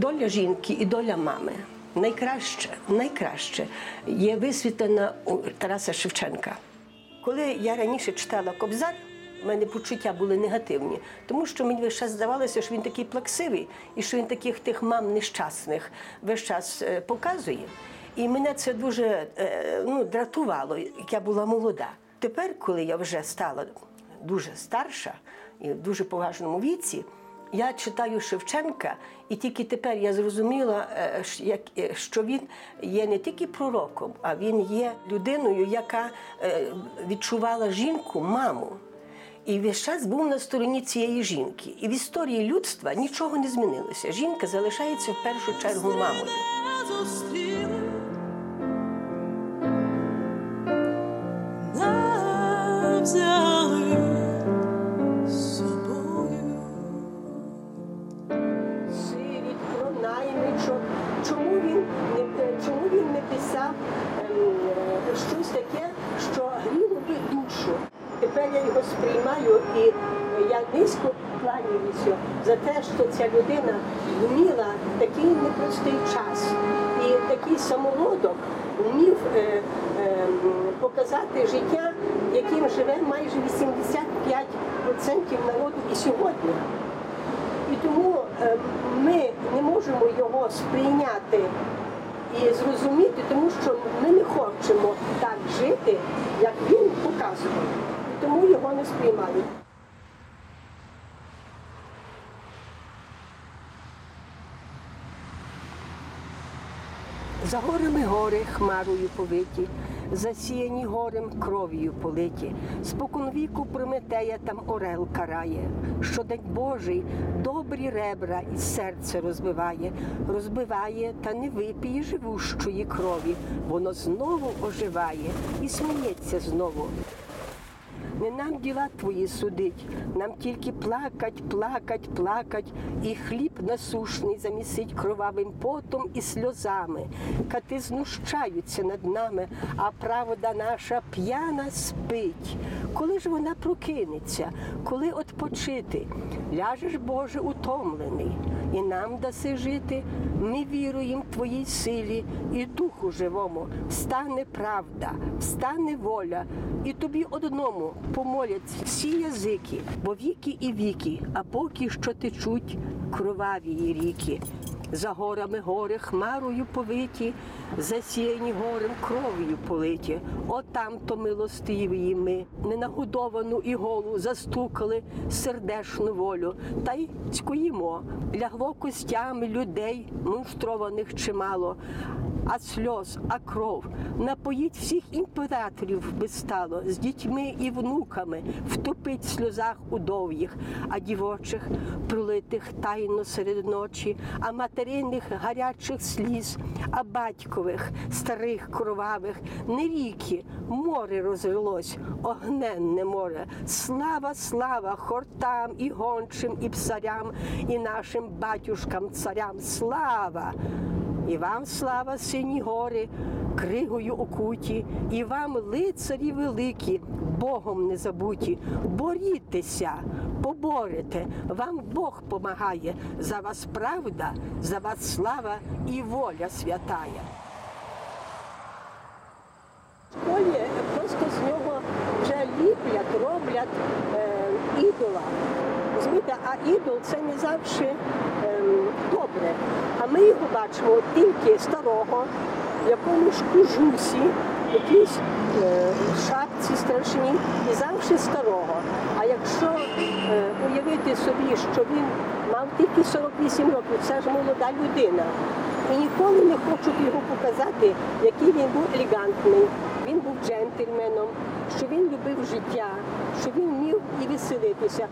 доля жінки і доля мами найкраще є висвітлена у Тараса Шевченка. Коли я раніше читала «Кобзар», у мене почуття були негативні, тому що мені весь час здавалося, що він такий плаксивий і що він таких тих мам нещасних весь час показує. І мене це дуже дратувало, як я була молода. Тепер, коли я вже стала дуже старша і в дуже поважному віці, я читаю Шевченка, і тільки тепер я зрозуміла, що він є не тільки пророком, а він є людиною, яка відчувала жінку, маму. І весь час був на стороні цієї жінки. І в історії людства нічого не змінилося. Жінка залишається в першу чергу мамою. Сивіт, про наймичок. Чому він не писав щось таке, що гріло би душу? Тепер я його сприймаю, і я низько кланяюся за те, що ця людина вміла такий непростий час і такий самородок вмів показати життя, яким живе майже 85% народу і сьогодні. І тому ми не можемо його сприйняти і зрозуміти, тому що ми не хочемо так жити, як він показував. І тому його не сприймають. За горами гори хмарою повиті, засіяні горем кров'ю политі. Споконвіку Прометея там орел карає. Щодень Божий добрі ребра і серце розбиває, та не випіє живущої крові. Воно знову оживає і сміється знову. Не нам діла твої судить, нам тільки плакать, і хліб насушний замісить кровавим потом і сльозами. Кати знущаються над нами, а правда наша п'яна спить. Коли ж вона прокинеться, коли отпочити? Ляжеш, Боже, утомлений, і нам даси жити. Ми віруємо твоїй силі і духу живому. Встане правда, встане воля, і тобі одному помоляться всі язики, бо віки і віки, а поки що течуть кроваві ріки. За горами гори хмарою повиті, засіяні горем кров'ю политі. Отам-то милостиві ми, ненагодовану і голу застукали сердешну волю. Та й цькуїмо, лягло костями людей, монстрованих чимало. А сльоз, а кров напоїть всіх імператорів би стало, з дітьми і внуками втопить в сльозах удов'їх, а дівочих, пролитих тайно серед ночі, а материних гарячих сліз, а батькових, старих кровавих, не ріки, море розлилось, огненне море. Слава, слава хортам і гончим, і псарям, і нашим батюшкам, царям, слава! І вам слава, сині гори, кригою окуті, і вам, лицарі великі, Богом не забуті. Борітеся, поборете, вам Бог помагає, за вас правда, за вас слава і воля святая. В школі просто з нього вже ліплять, роблять ідола. Розумієте, а ідол – це не завжди добре. А ми його бачимо тільки старого, в якомусь кожусі, якійсь шапці страшній, і завжди старого. А якщо уявити собі, що він мав тільки 48 років, це ж молода людина, і ніколи не хочуть його показати, який він був елегантний, він був джентльменом, що він любив життя, що він вмів і веселитися.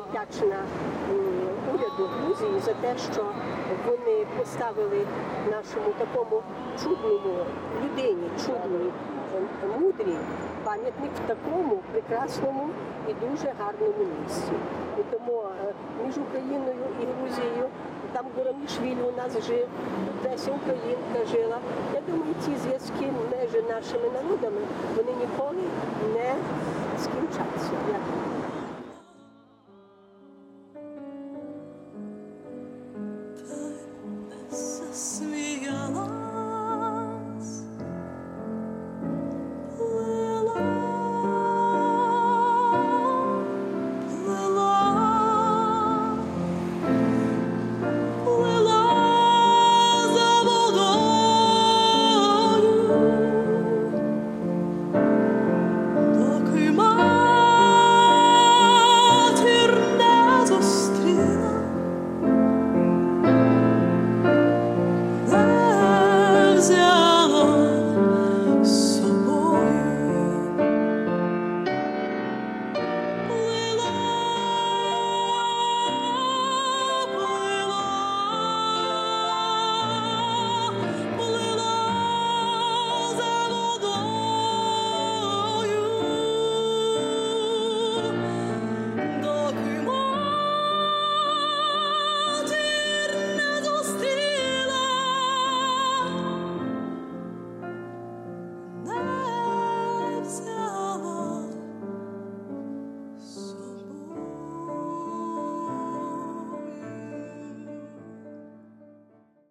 Вдячна уряду Грузії за те, що вони поставили нашому такому чудному людині, чудній, мудрій, пам'ятник в такому прекрасному і дуже гарному місці. І тому між Україною і Грузією там Гурамішвілі у нас жив, тут Леся Українка жила. Я думаю, ці зв'язки між нашими народами, вони ніколи не скінчаться.